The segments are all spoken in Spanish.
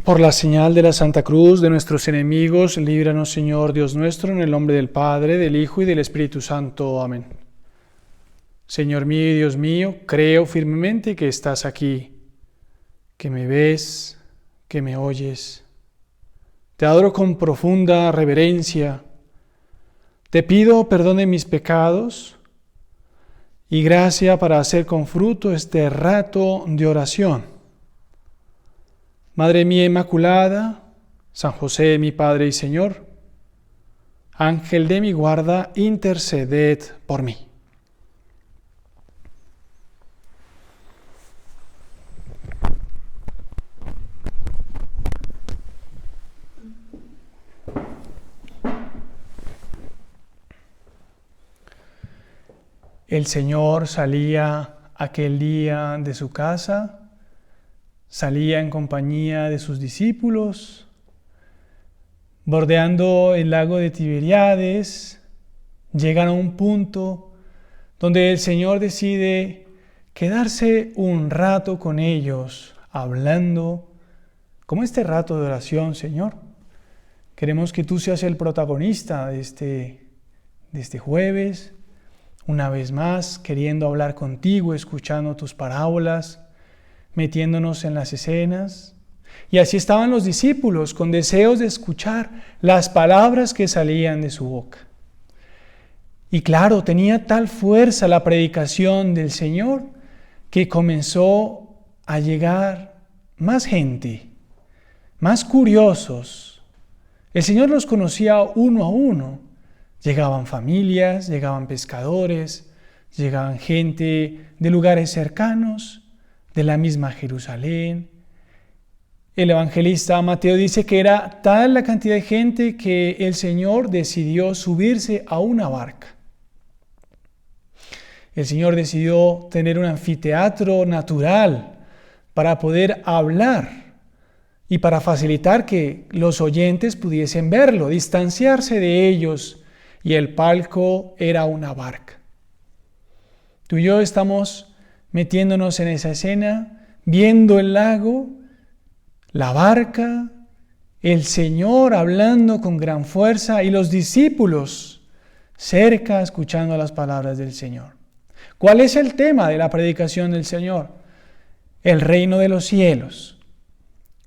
Por la señal de la Santa Cruz de nuestros enemigos, líbranos, Señor Dios nuestro, en el nombre del Padre, del Hijo y del Espíritu Santo. Amén. Señor mío y Dios mío, creo firmemente que estás aquí, que me ves, que me oyes. Te adoro con profunda reverencia. Te pido perdón de mis pecados y gracia para hacer con fruto este rato de oración. Madre mía Inmaculada, San José, mi Padre y Señor, Ángel de mi guarda, interceded por mí. El Señor salía aquel día de su casa, salía en compañía de sus discípulos, bordeando el lago de Tiberíades, llegan a un punto donde el Señor decide quedarse un rato con ellos, hablando, como este rato de oración, Señor. Queremos que tú seas el protagonista de este jueves, una vez más, queriendo hablar contigo, escuchando tus parábolas, metiéndonos en las escenas. Y así estaban los discípulos, con deseos de escuchar las palabras que salían de su boca. Y claro, tenía tal fuerza la predicación del Señor que comenzó a llegar más gente, más curiosos. El Señor los conocía uno a uno. Llegaban familias, llegaban pescadores, llegaban gente de lugares cercanos, de la misma Jerusalén. El evangelista Mateo dice que era tal la cantidad de gente que el Señor decidió subirse a una barca. El Señor decidió tener un anfiteatro natural para poder hablar y para facilitar que los oyentes pudiesen verlo, distanciarse de ellos, y el palco era una barca. Tú y yo estamos metiéndonos en esa escena, viendo el lago, la barca, el Señor hablando con gran fuerza y los discípulos cerca escuchando las palabras del Señor. ¿Cuál es el tema de la predicación del Señor? El reino de los cielos.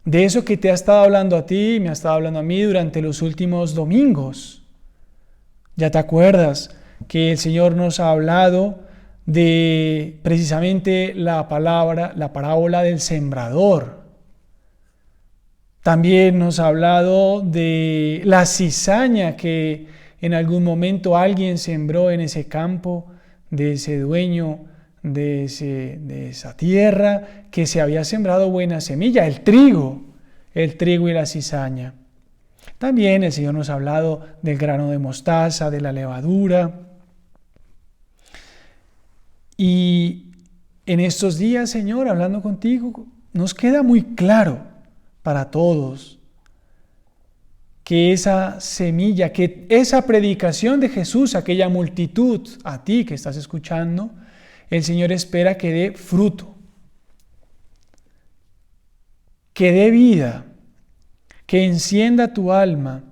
De eso que te ha estado hablando a ti y me ha estado hablando a mí durante los últimos domingos. Ya te acuerdas que el Señor nos ha hablado de precisamente la parábola del sembrador. También nos ha hablado de la cizaña que en algún momento alguien sembró en ese campo, de ese dueño de esa tierra, que se había sembrado buena semilla, el trigo y la cizaña. También el Señor nos ha hablado del grano de mostaza, de la levadura. Y en estos días, Señor, hablando contigo, nos queda muy claro para todos que esa semilla, que esa predicación de Jesús, aquella multitud, a ti que estás escuchando, el Señor espera que dé fruto, que dé vida, que encienda tu alma,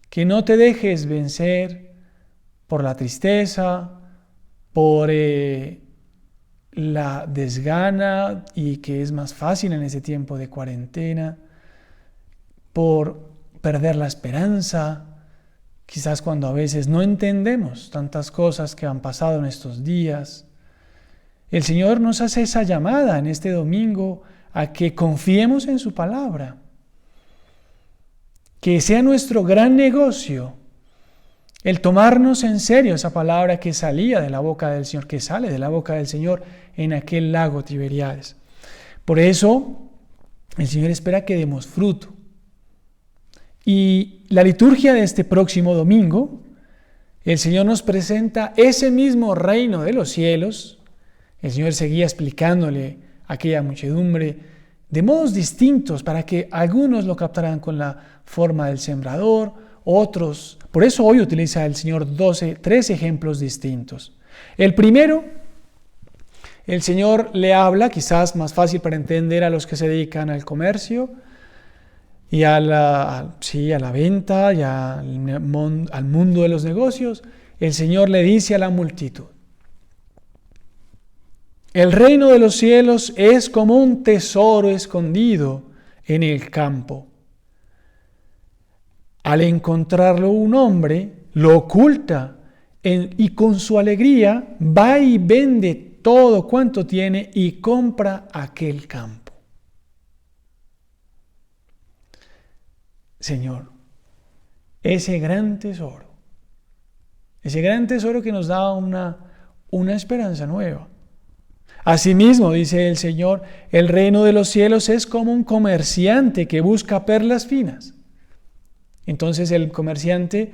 que no te dejes vencer por la tristeza, por la desgana, y que es más fácil en ese tiempo de cuarentena, por perder la esperanza, quizás cuando a veces no entendemos tantas cosas que han pasado en estos días. El Señor nos hace esa llamada en este domingo a que confiemos en su palabra, que sea nuestro gran negocio el tomarnos en serio esa palabra que salía de la boca del Señor, que sale de la boca del Señor en aquel lago Tiberíades. Por eso, el Señor espera que demos fruto. Y la liturgia de este próximo domingo, el Señor nos presenta ese mismo reino de los cielos. El Señor seguía explicándole a aquella muchedumbre de modos distintos para que algunos lo captaran con la forma del sembrador, otros. Por eso hoy utiliza el Señor 3 ejemplos distintos. El primero, el Señor le habla, quizás más fácil para entender a los que se dedican al comercio, y a la venta y al mundo de los negocios, el Señor le dice a la multitud: el reino de los cielos es como un tesoro escondido en el campo. Al encontrarlo un hombre, lo oculta y con su alegría va y vende todo cuanto tiene y compra aquel campo. Señor, ese gran tesoro que nos da una esperanza nueva. Asimismo, dice el Señor, el reino de los cielos es como un comerciante que busca perlas finas. Entonces el comerciante,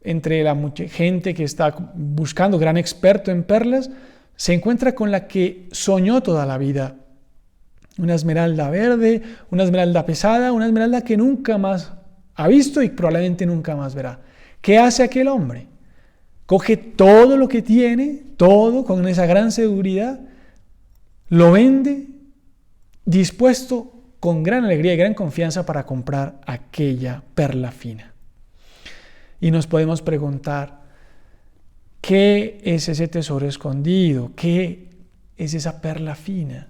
entre la mucha gente que está buscando, gran experto en perlas, se encuentra con la que soñó toda la vida. Una esmeralda verde, una esmeralda pesada, una esmeralda que nunca más ha visto y probablemente nunca más verá. ¿Qué hace aquel hombre? Coge todo lo que tiene, todo con esa gran seguridad, lo vende, dispuesto con gran alegría y gran confianza para comprar aquella perla fina. Y nos podemos preguntar, ¿qué es ese tesoro escondido? ¿Qué es esa perla fina?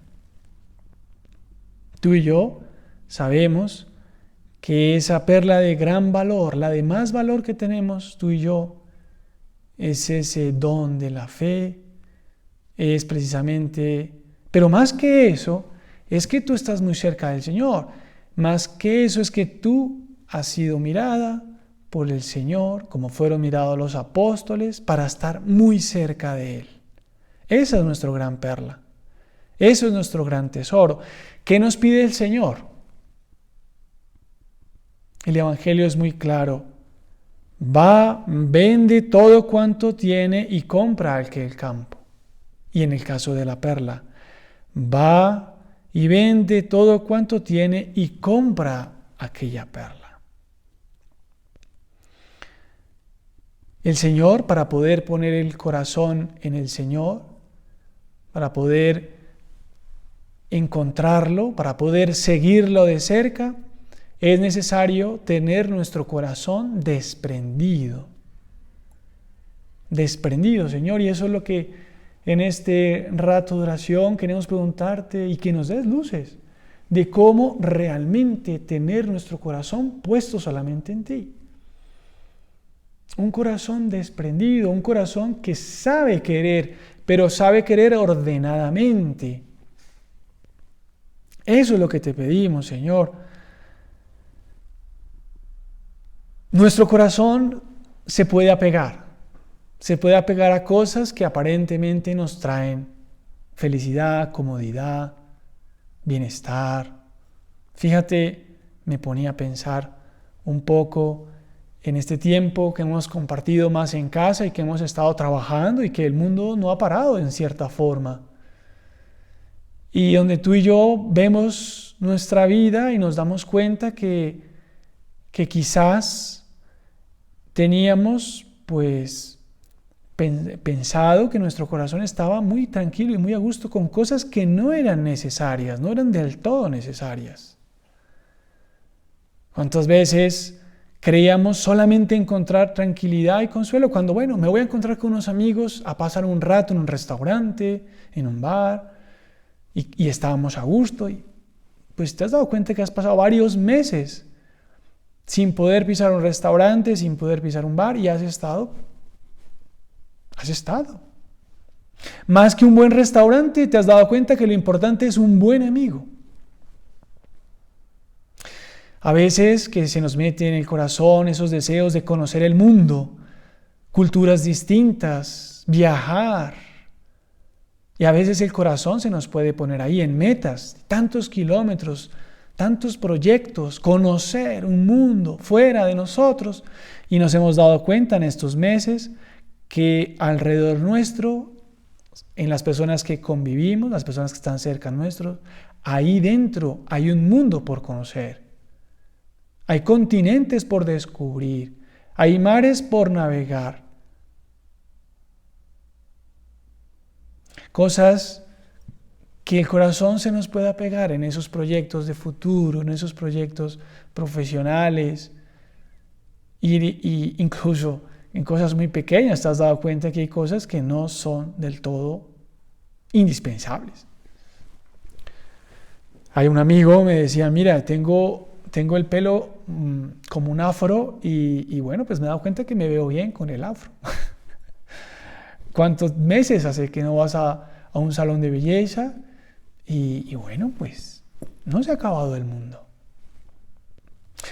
Tú y yo sabemos que esa perla de gran valor, la de más valor que tenemos tú y yo, es ese don de la fe, es precisamente, pero más que eso, es que tú estás muy cerca del Señor. Más que eso es que tú has sido mirada por el Señor, como fueron mirados los apóstoles, para estar muy cerca de Él. Esa es nuestra gran perla. Eso es nuestro gran tesoro. ¿Qué nos pide el Señor? El Evangelio es muy claro. Va, vende todo cuanto tiene y compra aquel campo. Y en el caso de la perla, va y vende todo cuanto tiene y compra aquella perla. El Señor, para poder poner el corazón en el Señor, para poder encontrarlo, para poder seguirlo de cerca, es necesario tener nuestro corazón desprendido. Desprendido, Señor, y eso es lo que en este rato de oración queremos preguntarte y que nos des luces de cómo realmente tener nuestro corazón puesto solamente en ti. Un corazón desprendido, un corazón que sabe querer, pero sabe querer ordenadamente. Eso es lo que te pedimos, Señor. Nuestro corazón se puede apegar a cosas que aparentemente nos traen felicidad, comodidad, bienestar. Fíjate, me ponía a pensar un poco en este tiempo que hemos compartido más en casa y que hemos estado trabajando y que el mundo no ha parado en cierta forma. Y donde tú y yo vemos nuestra vida y nos damos cuenta que quizás teníamos pensado que nuestro corazón estaba muy tranquilo y muy a gusto con cosas que no eran necesarias, no eran del todo necesarias. ¿Cuántas veces creíamos solamente encontrar tranquilidad y consuelo cuando, bueno, me voy a encontrar con unos amigos a pasar un rato en un restaurante, en un bar, y estábamos a gusto? Y pues te has dado cuenta que has pasado varios meses sin poder pisar un restaurante, sin poder pisar un bar, y has estado. Más que un buen restaurante, te has dado cuenta que lo importante es un buen amigo. A veces que se nos mete en el corazón esos deseos de conocer el mundo, culturas distintas, viajar. Y a veces el corazón se nos puede poner ahí en metas, tantos kilómetros, tantos proyectos, conocer un mundo fuera de nosotros. Y nos hemos dado cuenta en estos meses que alrededor nuestro, en las personas que convivimos, las personas que están cerca nuestro, ahí dentro hay un mundo por conocer. Hay continentes por descubrir, hay mares por navegar. Cosas que el corazón se nos pueda pegar en esos proyectos de futuro, en esos proyectos profesionales y incluso en cosas muy pequeñas. ¿Te has dado cuenta que hay cosas que no son del todo indispensables? Hay un amigo me decía, mira, tengo el pelo como un afro y bueno, pues me he dado cuenta que me veo bien con el afro. ¿Cuántos meses hace que no vas a un salón de belleza? Y bueno, pues no se ha acabado el mundo.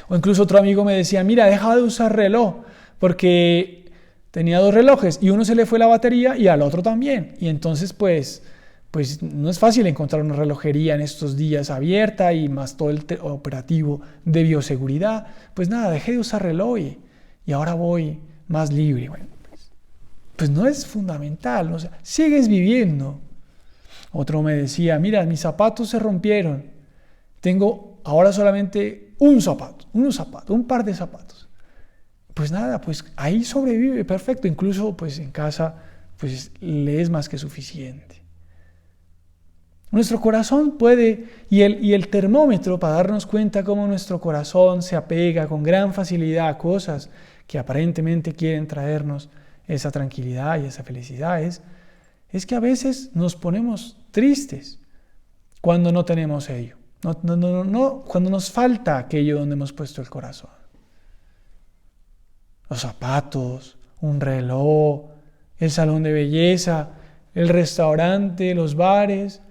O incluso otro amigo me decía, mira, deja de usar reloj, porque tenía 2 relojes y uno se le fue la batería y al otro también. Y entonces pues no es fácil encontrar una relojería en estos días abierta y más todo el operativo de bioseguridad. Pues nada, dejé de usar reloj y ahora voy más libre. Bueno, pues no es fundamental, o sea, sigues viviendo. Otro me decía, mira, mis zapatos se rompieron, tengo ahora solamente un par de zapatos. Pues nada, pues ahí sobrevive, perfecto, incluso pues en casa pues le es más que suficiente. Nuestro corazón puede, y el termómetro para darnos cuenta cómo nuestro corazón se apega con gran facilidad a cosas que aparentemente quieren traernos esa tranquilidad y esa felicidad es que a veces nos ponemos tristes cuando no tenemos ello. No, cuando nos falta aquello donde hemos puesto el corazón. Los zapatos, un reloj, el salón de belleza, el restaurante, los bares.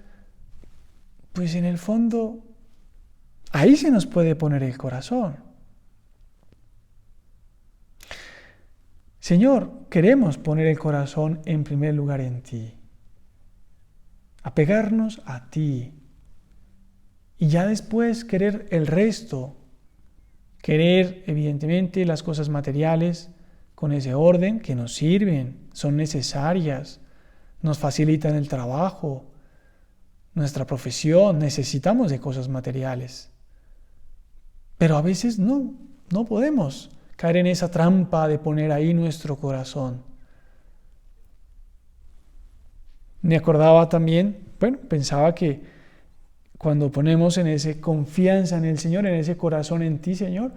Pues en el fondo, ahí se nos puede poner el corazón. Señor, queremos poner el corazón en primer lugar en ti. Apegarnos a ti. Y ya después querer el resto. Querer, evidentemente, las cosas materiales con ese orden que nos sirven, son necesarias, nos facilitan el trabajo, nuestra profesión, necesitamos de cosas materiales. Pero a veces no podemos caer en esa trampa de poner ahí nuestro corazón. Me acordaba también, pensaba que cuando ponemos en esa confianza en el Señor, en ese corazón en ti, Señor,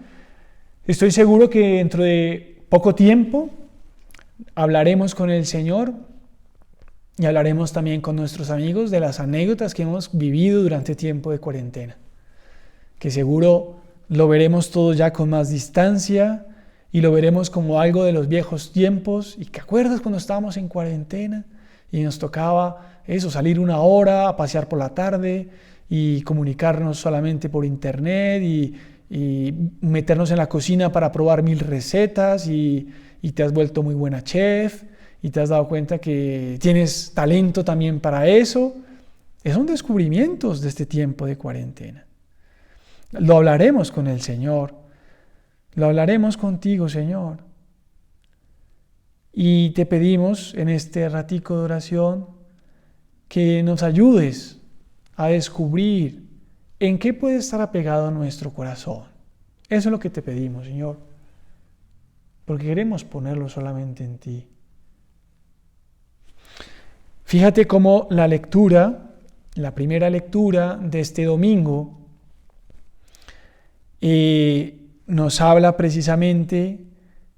estoy seguro que dentro de poco tiempo hablaremos con el Señor y hablaremos también con nuestros amigos de las anécdotas que hemos vivido durante tiempo de cuarentena, que seguro lo veremos todo ya con más distancia y lo veremos como algo de los viejos tiempos. ¿Y te acuerdas cuando estábamos en cuarentena y nos tocaba eso, salir 1 hora a pasear por la tarde y comunicarnos solamente por internet y meternos en la cocina para probar 1000 recetas y te has vuelto muy buena chef y te has dado cuenta que tienes talento también para eso? Son descubrimientos de este tiempo de cuarentena. Lo hablaremos con el Señor, lo hablaremos contigo, Señor. Y te pedimos en este ratico de oración que nos ayudes a descubrir en qué puede estar apegado nuestro corazón. Eso es lo que te pedimos, Señor, porque queremos ponerlo solamente en ti. Fíjate cómo la primera lectura de este domingo, nos habla precisamente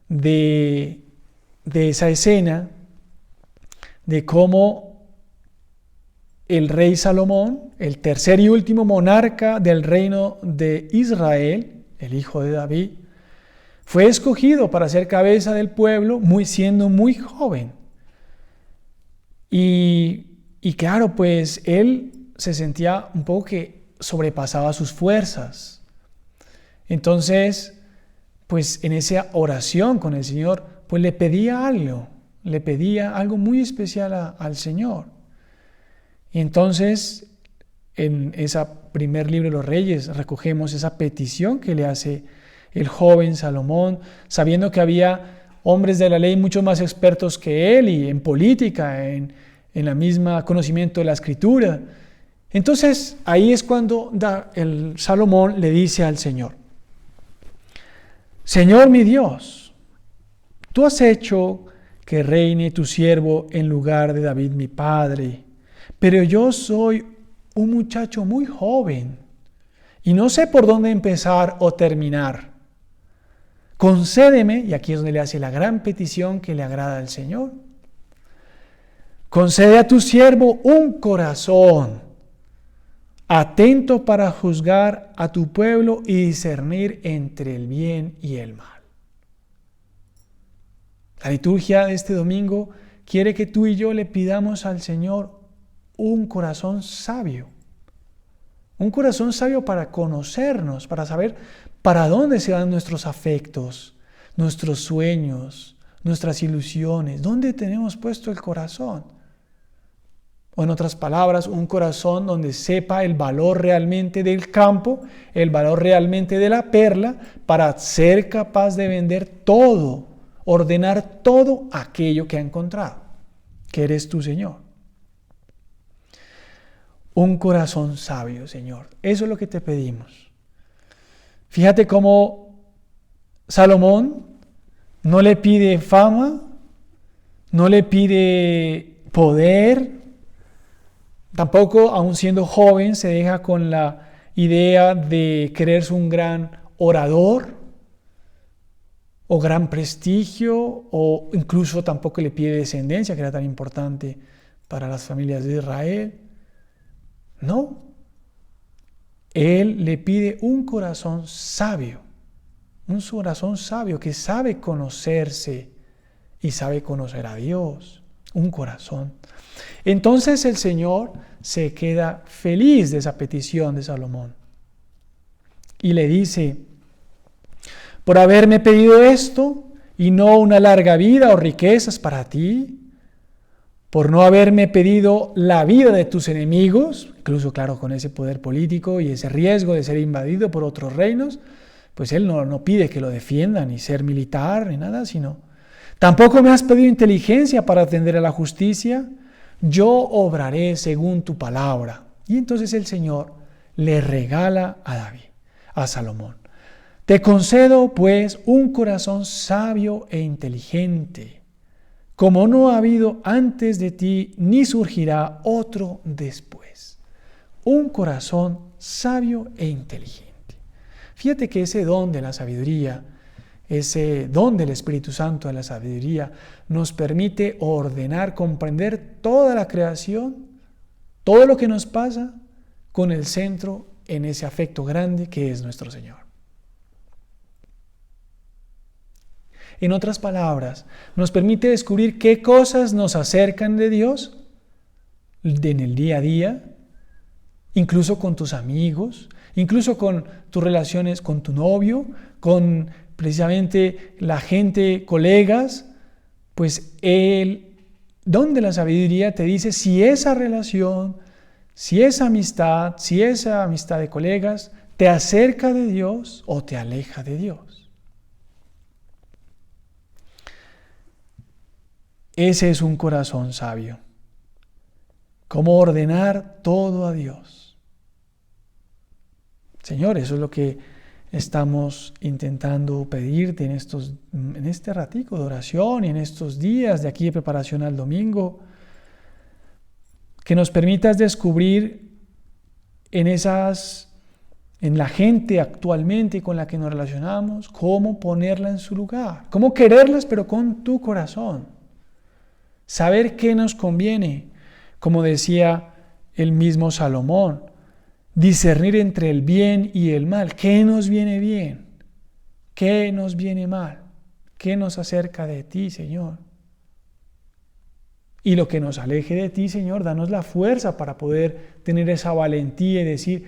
de esa escena, de cómo el rey Salomón, el tercer y último monarca del reino de Israel, el hijo de David, fue escogido para ser cabeza del pueblo siendo muy joven. Y claro, pues él se sentía un poco que sobrepasaba sus fuerzas. Entonces, pues en esa oración con el Señor, pues le pedía algo muy especial al Señor. Y entonces, en ese primer libro de los Reyes, recogemos esa petición que le hace el joven Salomón, sabiendo que había hombres de la ley mucho más expertos que él y en política, en la misma conocimiento de la Escritura. Entonces, ahí es cuando el Salomón le dice al Señor: Señor mi Dios, tú has hecho que reine tu siervo en lugar de David mi padre, pero yo soy un muchacho muy joven y no sé por dónde empezar o terminar. Concédeme, y aquí es donde le hace la gran petición que le agrada al Señor, concede a tu siervo un corazón atento para juzgar a tu pueblo y discernir entre el bien y el mal. La liturgia de este domingo quiere que tú y yo le pidamos al Señor un corazón sabio. Un corazón sabio para conocernos, para saber para dónde se van nuestros afectos, nuestros sueños, nuestras ilusiones, dónde tenemos puesto el corazón. O en otras palabras, un corazón donde sepa el valor realmente del campo, el valor realmente de la perla, para ser capaz de vender todo, ordenar todo aquello que ha encontrado, que eres tu Señor. Un corazón sabio, Señor. Eso es lo que te pedimos. Fíjate cómo Salomón no le pide fama, no le pide poder, tampoco, aun siendo joven, se deja con la idea de creerse un gran orador o gran prestigio, o incluso tampoco le pide descendencia, que era tan importante para las familias de Israel. No, él le pide un corazón sabio que sabe conocerse y sabe conocer a Dios, un corazón. Entonces el Señor se queda feliz de esa petición de Salomón y le dice: por haberme pedido esto y no una larga vida o riquezas para ti, por no haberme pedido la vida de tus enemigos, incluso claro con ese poder político y ese riesgo de ser invadido por otros reinos, pues él no pide que lo defiendan ni ser militar ni nada, sino tampoco me has pedido inteligencia para atender a la justicia, yo obraré según tu palabra. Y entonces el Señor le regala a David, a Salomón: te concedo pues un corazón sabio e inteligente, como no ha habido antes de ti, ni surgirá otro después. Un corazón sabio e inteligente. Fíjate que ese don de la sabiduría, ese don del Espíritu Santo de la sabiduría, nos permite ordenar, comprender toda la creación, todo lo que nos pasa, con el centro en ese afecto grande que es nuestro Señor. En otras palabras, nos permite descubrir qué cosas nos acercan de Dios en el día a día, incluso con tus amigos, incluso con tus relaciones con tu novio, con precisamente la gente, colegas. Pues el don de la sabiduría te dice si esa relación, si esa amistad de colegas te acerca de Dios o te aleja de Dios. Ese es un corazón sabio. ¿Cómo ordenar todo a Dios? Señor, eso es lo que estamos intentando pedirte en este ratico de oración y en estos días de aquí de preparación al domingo. Que nos permitas descubrir en la gente actualmente con la que nos relacionamos, cómo ponerla en su lugar, cómo quererlas, pero con tu corazón. Saber qué nos conviene, como decía el mismo Salomón, discernir entre el bien y el mal. ¿Qué nos viene bien? ¿Qué nos viene mal? ¿Qué nos acerca de ti, Señor? Y lo que nos aleje de ti, Señor, danos la fuerza para poder tener esa valentía y decir: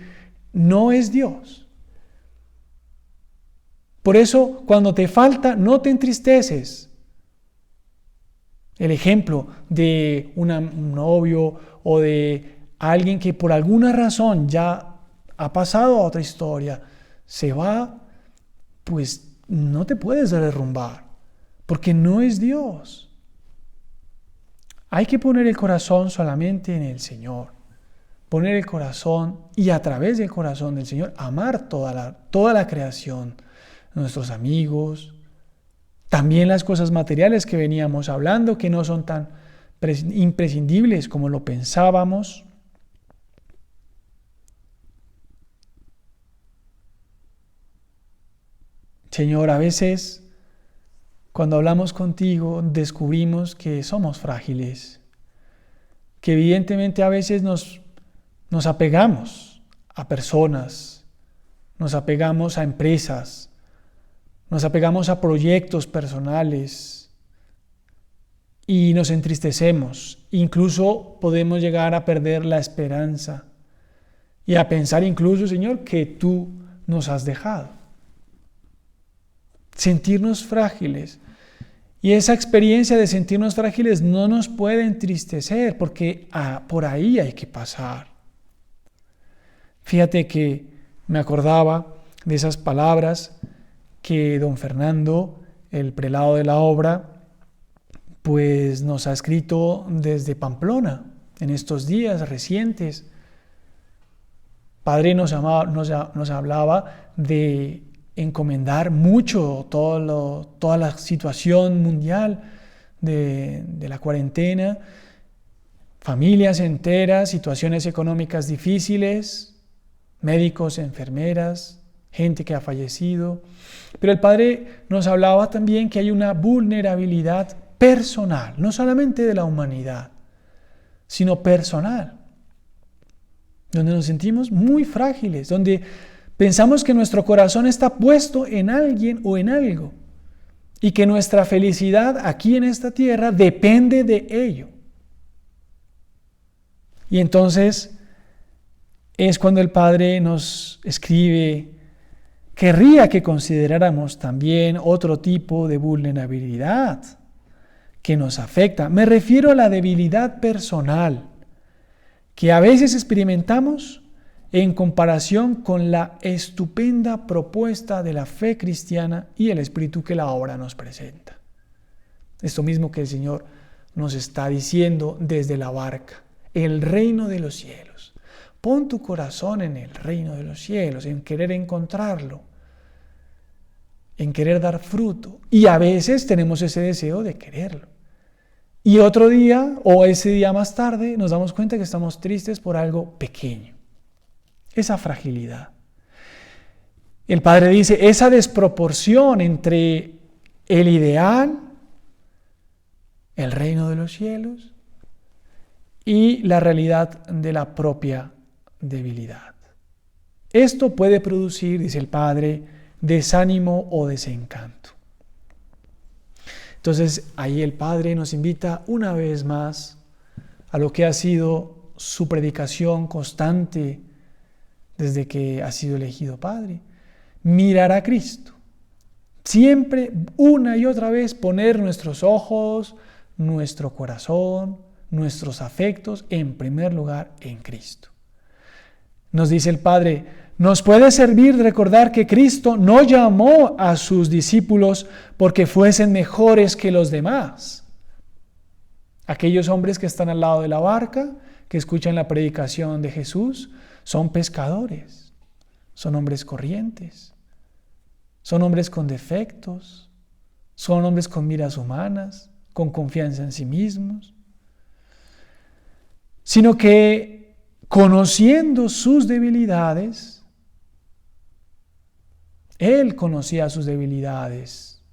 no es Dios. Por eso, cuando te falta, no te entristeces. El ejemplo de un novio o de alguien que por alguna razón ya ha pasado a otra historia, se va, pues no te puedes derrumbar, porque no es Dios. Hay que poner el corazón solamente en el Señor. Poner el corazón y a través del corazón del Señor amar toda la creación, nuestros amigos, también las cosas materiales que veníamos hablando, que no son tan imprescindibles como lo pensábamos. Señor, a veces cuando hablamos contigo descubrimos que somos frágiles, que evidentemente a veces nos apegamos a personas, nos apegamos a empresas, nos apegamos a proyectos personales y nos entristecemos. Incluso podemos llegar a perder la esperanza y a pensar incluso, Señor, que tú nos has dejado. Sentirnos frágiles. Y esa experiencia de sentirnos frágiles no nos puede entristecer porque por ahí hay que pasar. Fíjate que me acordaba de esas palabras que don Fernando, el prelado de la obra, pues nos ha escrito desde Pamplona en estos días recientes. Padre nos hablaba de encomendar mucho toda la situación mundial de la cuarentena, familias enteras, situaciones económicas difíciles, médicos, enfermeras, gente que ha fallecido. Pero el Padre nos hablaba también que hay una vulnerabilidad personal, no solamente de la humanidad, sino personal, donde nos sentimos muy frágiles, donde pensamos que nuestro corazón está puesto en alguien o en algo y que nuestra felicidad aquí en esta tierra depende de ello. Y entonces es cuando el Padre nos escribe, querría que consideráramos también otro tipo de vulnerabilidad que nos afecta. Me refiero a la debilidad personal que a veces experimentamos en comparación con la estupenda propuesta de la fe cristiana y el espíritu que la obra nos presenta. Esto mismo que el Señor nos está diciendo desde la barca, el reino de los cielos. Pon tu corazón en el reino de los cielos, en querer encontrarlo, en querer dar fruto. Y a veces tenemos ese deseo de quererlo. Y otro día, o ese día más tarde, nos damos cuenta que estamos tristes por algo pequeño. Esa fragilidad. El Padre dice, esa desproporción entre el ideal, el reino de los cielos, y la realidad de la propia debilidad. Esto puede producir, dice el Padre, desánimo o desencanto. Entonces, ahí el Padre nos invita una vez más a lo que ha sido su predicación constante desde que ha sido elegido Padre. Mirar a Cristo. Siempre, una y otra vez, poner nuestros ojos, nuestro corazón, nuestros afectos en primer lugar en Cristo. Nos dice el Padre, nos puede servir recordar que Cristo no llamó a sus discípulos porque fuesen mejores que los demás. Aquellos hombres que están al lado de la barca, que escuchan la predicación de Jesús, son pescadores, son hombres corrientes, son hombres con defectos, son hombres con miras humanas, con confianza en sí mismos, sino que conociendo sus debilidades, Él conocía sus debilidades,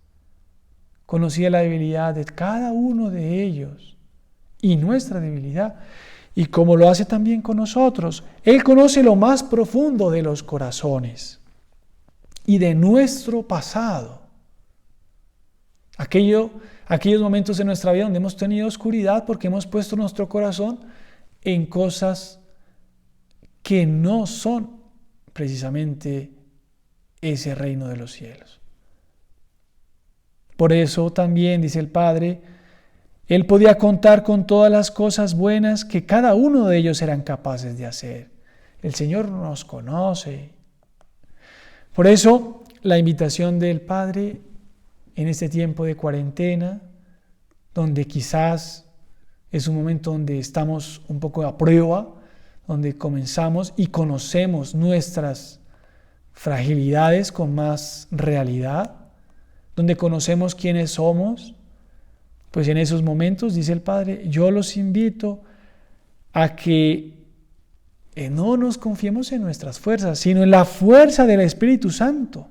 conocía la debilidad de cada uno de ellos y nuestra debilidad. Y como lo hace también con nosotros, Él conoce lo más profundo de los corazones y de nuestro pasado. Aquellos momentos de nuestra vida donde hemos tenido oscuridad porque hemos puesto nuestro corazón en cosas que no son precisamente ese reino de los cielos. Por eso también, dice el Padre, Él podía contar con todas las cosas buenas que cada uno de ellos eran capaces de hacer. El Señor nos conoce. Por eso, la invitación del Padre en este tiempo de cuarentena, donde quizás es un momento donde estamos un poco a prueba, donde comenzamos y conocemos nuestras fragilidades con más realidad, donde conocemos quiénes somos, pues en esos momentos, dice el Padre, yo los invito a que no nos confiemos en nuestras fuerzas, sino en la fuerza del Espíritu Santo.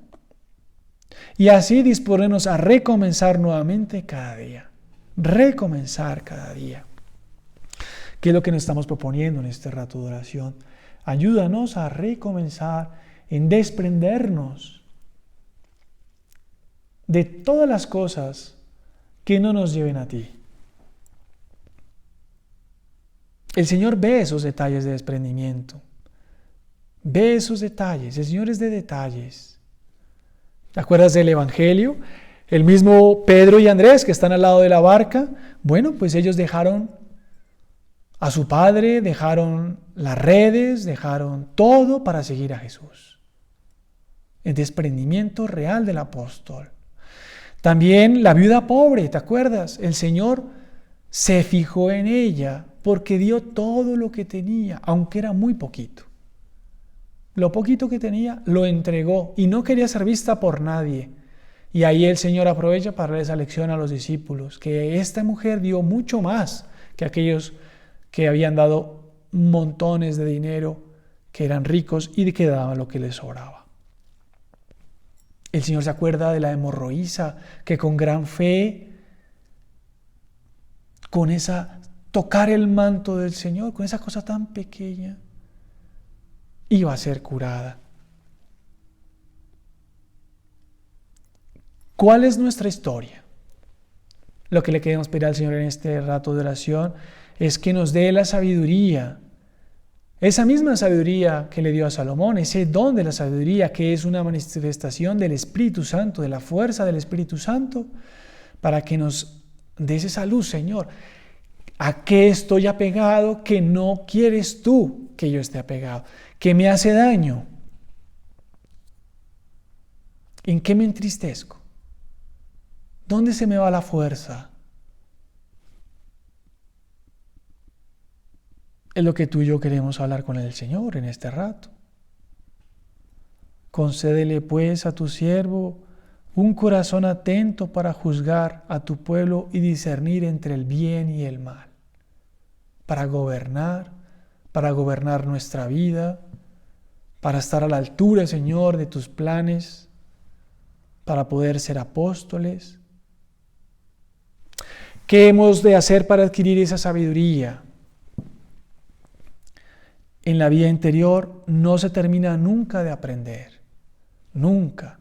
Y así disponernos a recomenzar nuevamente cada día. Recomenzar cada día. ¿Qué es lo que nos estamos proponiendo en este rato de oración? Ayúdanos a recomenzar en desprendernos de todas las cosas que no nos lleven a ti. El Señor ve esos detalles de desprendimiento. Ve esos detalles. El Señor es de detalles. ¿Te acuerdas del Evangelio? El mismo Pedro y Andrés que están al lado de la barca. Bueno, pues ellos dejaron a su padre, dejaron las redes, dejaron todo para seguir a Jesús. El desprendimiento real del apóstol. También la viuda pobre, ¿te acuerdas? El Señor se fijó en ella porque dio todo lo que tenía, aunque era muy poquito. Lo poquito que tenía lo entregó y no quería ser vista por nadie. Y ahí el Señor aprovecha para dar esa lección a los discípulos, que esta mujer dio mucho más que aquellos que habían dado montones de dinero, que eran ricos y que daban lo que les sobraba. El Señor se acuerda de la hemorroísa, que con gran fe, con esa tocar el manto del Señor, con esa cosa tan pequeña, iba a ser curada. ¿Cuál es nuestra historia? Lo que le queremos pedir al Señor en este rato de oración es que nos dé la sabiduría, esa misma sabiduría que le dio a Salomón, ese don de la sabiduría que es una manifestación del Espíritu Santo, de la fuerza del Espíritu Santo, para que nos des esa luz, Señor. ¿A qué estoy apegado que no quieres tú que yo esté apegado? ¿Qué me hace daño? ¿En qué me entristezco? ¿Dónde se me va la fuerza? Es lo que tú y yo queremos hablar con el Señor en este rato. Concédele pues a tu siervo un corazón atento para juzgar a tu pueblo y discernir entre el bien y el mal, para gobernar nuestra vida, para estar a la altura, Señor, de tus planes, para poder ser apóstoles. ¿Qué hemos de hacer para adquirir esa sabiduría? En la vida interior no se termina nunca de aprender, nunca.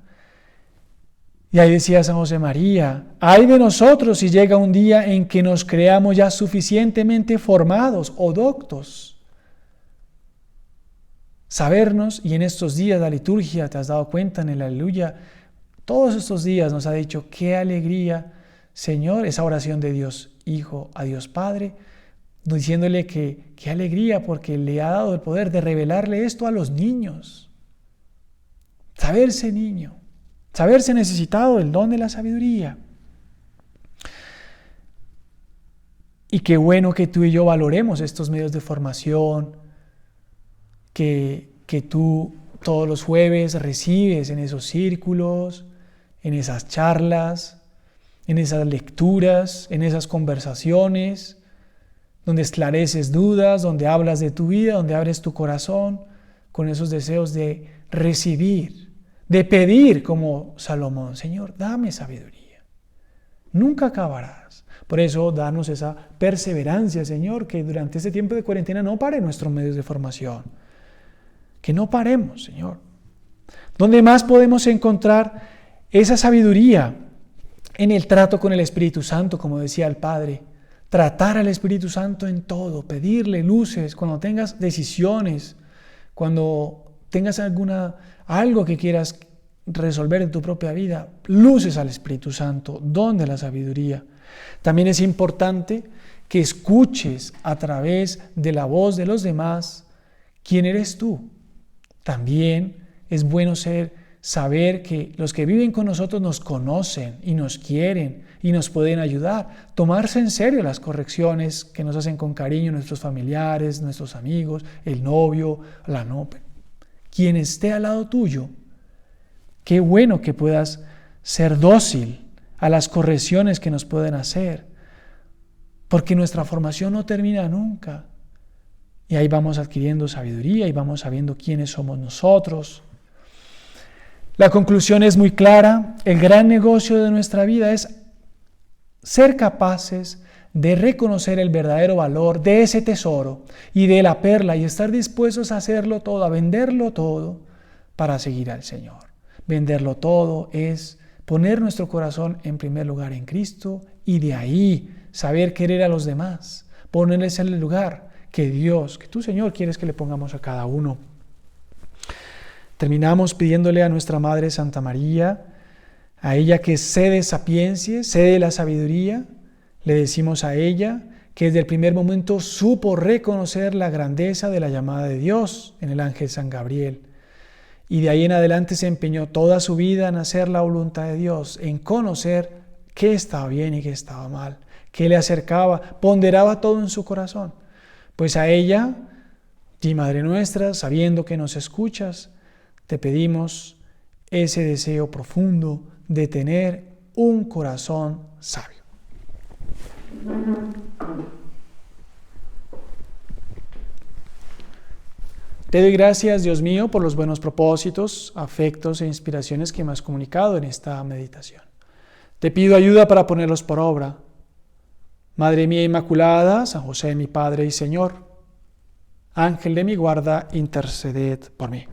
Y ahí decía San José María, ay de nosotros si llega un día en que nos creamos ya suficientemente formados o doctos. Sabernos, y en estos días la liturgia, te has dado cuenta en el Aleluya, todos estos días nos ha dicho qué alegría, Señor, esa oración de Dios Hijo a Dios Padre, diciéndole que qué alegría porque le ha dado el poder de revelarle esto a los niños. Saberse niño, saberse necesitado del don de la sabiduría. Y qué bueno que tú y yo valoremos estos medios de formación que tú todos los jueves recibes en esos círculos, en esas charlas, en esas lecturas, en esas conversaciones, donde esclareces dudas, donde hablas de tu vida, donde abres tu corazón con esos deseos de recibir, de pedir como Salomón, Señor, dame sabiduría. Nunca acabarás. Por eso, danos esa perseverancia, Señor, que durante este tiempo de cuarentena no pare nuestros medios de formación. Que no paremos, Señor. ¿Dónde más podemos encontrar esa sabiduría? En el trato con el Espíritu Santo, como decía el Padre. Tratar al Espíritu Santo en todo, pedirle luces cuando tengas decisiones, cuando tengas algo que quieras resolver en tu propia vida, luces al Espíritu Santo, don de la sabiduría. También es importante que escuches a través de la voz de los demás quién eres tú. También es bueno saber que los que viven con nosotros nos conocen y nos quieren y nos pueden ayudar. Tomarse en serio las correcciones que nos hacen con cariño nuestros familiares, nuestros amigos, el novio, la novia. Quien esté al lado tuyo, qué bueno que puedas ser dócil a las correcciones que nos pueden hacer, porque nuestra formación no termina nunca. Y ahí vamos adquiriendo sabiduría y vamos sabiendo quiénes somos nosotros. La conclusión es muy clara. El gran negocio de nuestra vida es ser capaces de reconocer el verdadero valor de ese tesoro y de la perla y estar dispuestos a hacerlo todo, a venderlo todo para seguir al Señor. Venderlo todo es poner nuestro corazón en primer lugar en Cristo y de ahí saber querer a los demás, ponerles en el lugar que Dios, que tú, Señor, quieres que le pongamos a cada uno. Terminamos pidiéndole a nuestra Madre Santa María, a ella que cede sapiencia, cede la sabiduría. Le decimos a ella que desde el primer momento supo reconocer la grandeza de la llamada de Dios en el ángel San Gabriel. Y de ahí en adelante se empeñó toda su vida en hacer la voluntad de Dios, en conocer qué estaba bien y qué estaba mal, qué le acercaba, ponderaba todo en su corazón. Pues a ella, y Madre nuestra, sabiendo que nos escuchas, te pedimos ese deseo profundo de tener un corazón sabio. Te doy gracias, Dios mío, por los buenos propósitos, afectos e inspiraciones que me has comunicado en esta meditación. Te pido ayuda para ponerlos por obra. Madre mía Inmaculada, San José, mi Padre y Señor, Ángel de mi guarda, interceded por mí.